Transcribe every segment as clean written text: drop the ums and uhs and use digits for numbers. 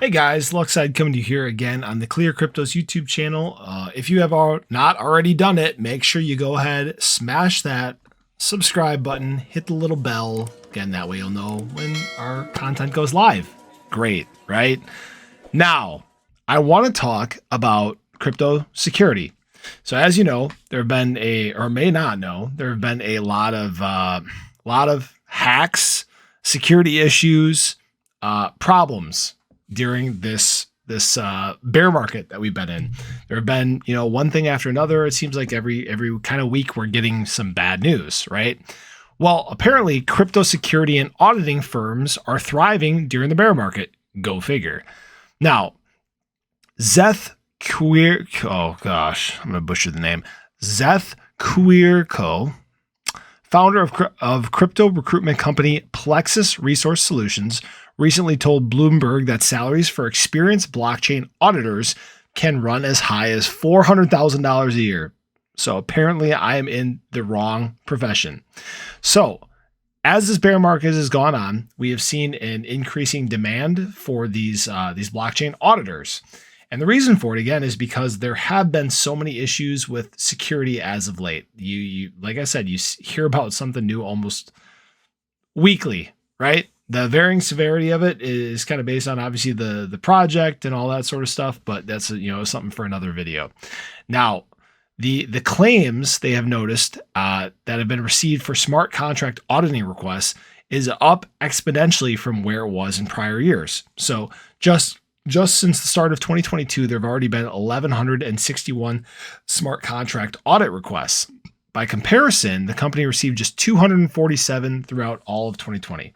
Hey guys, Luckside coming to you here again on the ClearCryptos YouTube channel. If you have not already done it, make sure you go ahead, smash that subscribe button, hit the little bell. Again, that way you'll know when our content goes live. Great, right? Now, I want to talk about crypto security. So as you know, there have been or may not know, there have been a lot of hacks, security issues, problems during this bear market that we've been in. There have been, one thing after another. It seems like every kind of week we're getting some bad news, right? Well, apparently crypto security and auditing firms are thriving during the bear market. Go figure. Now, Zeth Queer, oh gosh, I'm gonna butcher the name. Zeth Queerco, founder of crypto recruitment company Plexus Resource Solutions, recently told Bloomberg that salaries for experienced blockchain auditors can run as high as $400,000 a year. So apparently I am in the wrong profession. So as this bear market has gone on, we have seen an increasing demand for these blockchain auditors. And the reason for it, again, is because there have been so many issues with security as of late. You like I said, you hear about something new almost weekly, right? The varying severity of it is kind of based on obviously the project and all that sort of stuff, but that's something for another video. Now, the claims they have noticed that have been received for smart contract auditing requests is up exponentially from where it was in prior years. So just since the start of 2022, there have already been 1,161 smart contract audit requests. By comparison, the company received just 247 throughout all of 2020.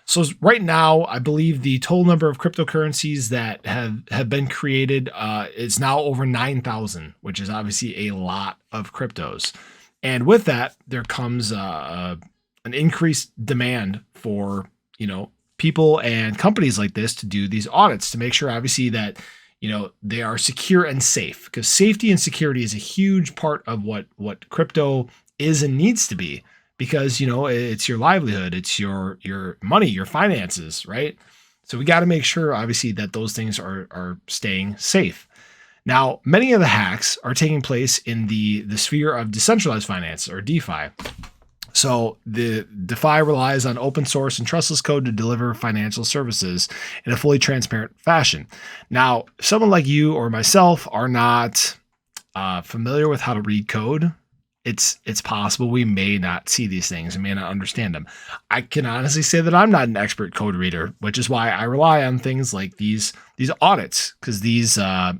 So right now, I believe the total number of cryptocurrencies that have been created is now over 9,000, which is obviously a lot of cryptos. And with that, there comes an increased demand for, people and companies like this to do these audits to make sure obviously that, they are secure and safe, because safety and security is a huge part of what crypto is and needs to be, because, it's your livelihood, it's your money, your finances, right? So we got to make sure obviously that those things are staying safe. Now, many of the hacks are taking place in the sphere of decentralized finance, or DeFi. So the DeFi relies on open source and trustless code to deliver financial services in a fully transparent fashion. Now, if someone like you or myself are not familiar with how to read code, it's possible we may not see these things and may not understand them. I can honestly say that I'm not an expert code reader, which is why I rely on things like these audits, because these are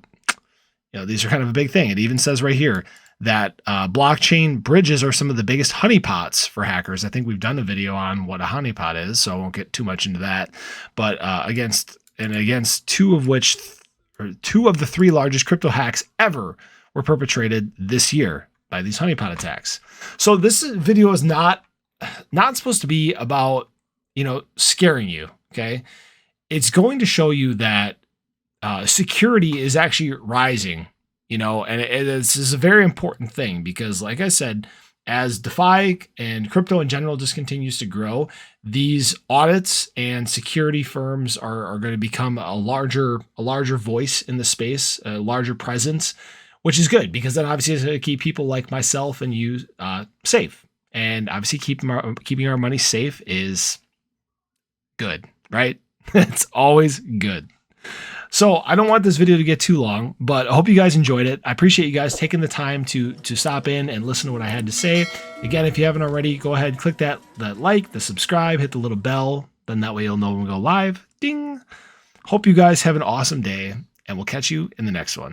kind of a big thing. It even says right here that blockchain bridges are some of the biggest honeypots for hackers. I think we've done a video on what a honeypot is, so I won't get too much into that. But against two of the three largest crypto hacks ever were perpetrated this year by these honeypot attacks. So this video is not supposed to be about, scaring you. Okay. It's going to show you that security is actually rising, and this is a very important thing, because like I said, as DeFi and crypto in general just continues to grow, these audits and security firms are going to become a larger voice in the space, a larger presence, which is good, because then obviously it's going to keep people like myself and you safe. And obviously keeping our money safe is good, right? It's always good. So I don't want this video to get too long, but I hope you guys enjoyed it. I appreciate you guys taking the time to stop in and listen to what I had to say. Again, if you haven't already, go ahead, click that like, the subscribe, hit the little bell. Then that way you'll know when we go live. Ding. Hope you guys have an awesome day, and we'll catch you in the next one.